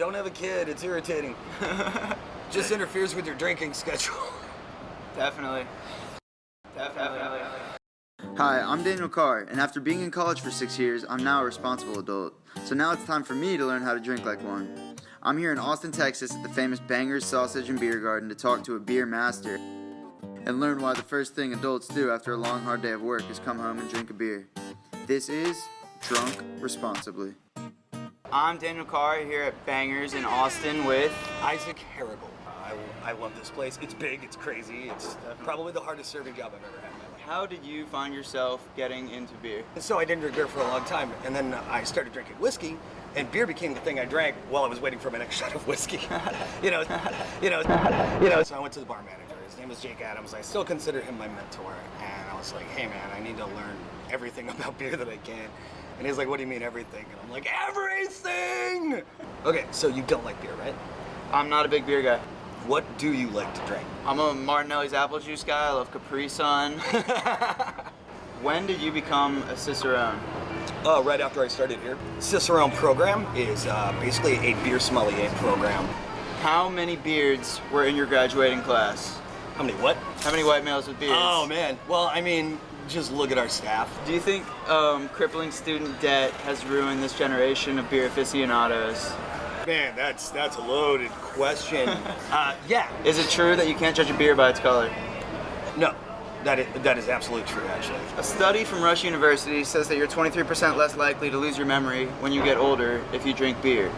don't have a kid. It's irritating. Just interferes with your drinking schedule. Definitely. Hi, I'm Daniel Carr, and after being in college for 6 years, I'm now a responsible adult. So now it's time for me to learn how to drink like one. I'm here in Austin, Texas at the famous Bangers Sausage and Beer Garden to talk to a beer master and learn why the first thing adults do after a long, hard day of work is come home and drink a beer. This is Drunk Responsibly. I'm Daniel Carr here at Bangers in Austin with Isaac Harrigal. I love this place. It's big, it's crazy, it's probably the hardest serving job I've ever had in my life. How did you find yourself getting into beer? So I didn't drink beer for a long time, and then I started drinking whiskey, and beer became the thing I drank while I was waiting for my next shot of whiskey. So I went to the bar manager. His name was Jake Adams. I still consider him my mentor, and I was like, hey man, I need to learn everything about beer that I can. And he's like, what do you mean everything? And I'm like, everything! Okay, so you don't like beer, right? I'm not a big beer guy. What do you like to drink? I'm a Martinelli's apple juice guy. I love Capri Sun. When did you become a Cicerone? Right after I started here. Cicerone program is basically a beer sommelier program. How many beards were in your graduating class? How many what? How many white males with beards? Oh man, well I mean, just look at our staff. Do you think crippling student debt has ruined this generation of beer aficionados? Man, that's a loaded question. Yeah. Is it true that you can't judge a beer by its color? No, that is absolutely true, actually. A study from Rush University says that you're 23% less likely to lose your memory when you get older if you drink beer.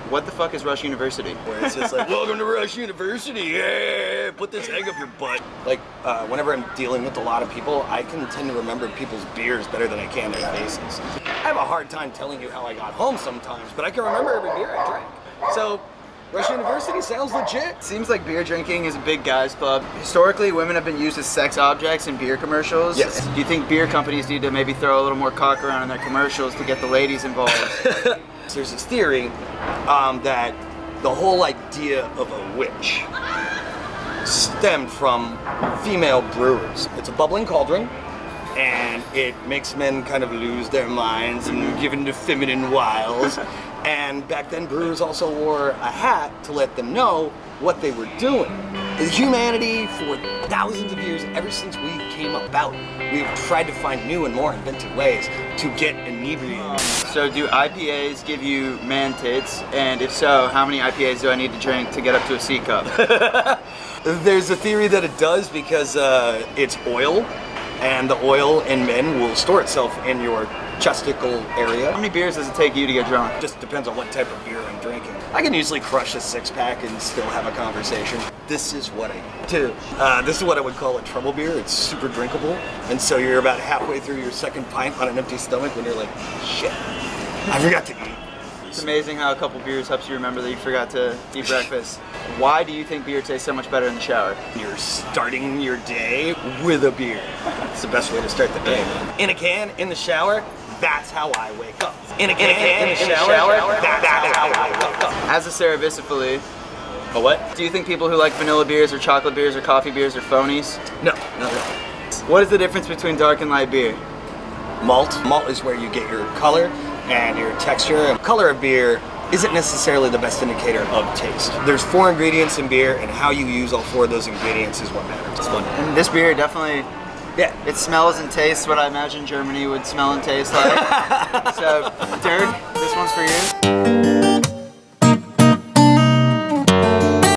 What the fuck is Rush University? Where it's just like, welcome to Rush University, yeah, put this egg up your butt. Like, whenever I'm dealing with a lot of people, I can tend to remember people's beers better than I can their faces. I have a hard time telling you how I got home sometimes, but I can remember every beer I drank. So, Rush University sounds legit. Seems like beer drinking is a big guys club. Historically, women have been used as sex objects in beer commercials. Yes. Do you think beer companies need to maybe throw a little more cock around in their commercials to get the ladies involved? There's this theory that the whole idea of a witch stemmed from female brewers. It's a bubbling cauldron, and it makes men kind of lose their minds and give into feminine wiles. And back then, brewers also wore a hat to let them know what they were doing. Humanity, for thousands of years, ever since we came about, we've tried to find new and more inventive ways to get inebriated. So do IPAs give you man tits? And if so, how many IPAs do I need to drink to get up to a C cup? There's a theory that it does because it's oil, and the oil in men will store itself in your chesticle area. How many beers does it take you to get drunk? Just depends on what type of beer I'm drinking. I can usually crush a 6-pack and still have a conversation. This is what I do. This is what I would call a trouble beer. It's super drinkable, and so you're about halfway through your second pint on an empty stomach when you're like, shit, I forgot to eat. It's amazing how a couple beers helps you remember that you forgot to eat breakfast. Why do you think beer tastes so much better in the shower? You're starting your day with a beer. It's the best way to start the day. In a can, in the shower, that's how I wake up. In a can, in the shower, that's how I wake up. As a cerebiciphilie, A what? do you think people who like vanilla beers or chocolate beers or coffee beers are phonies? No. What is the difference between dark and light beer? Malt. Malt is where you get your color and your texture. Color of beer isn't necessarily the best indicator of taste. There's 4 ingredients in beer, and how you use all 4 of those ingredients is what matters. It's fun. And this beer definitely, it smells and tastes what I imagine Germany would smell and taste like. So, Dirk, this one's for you.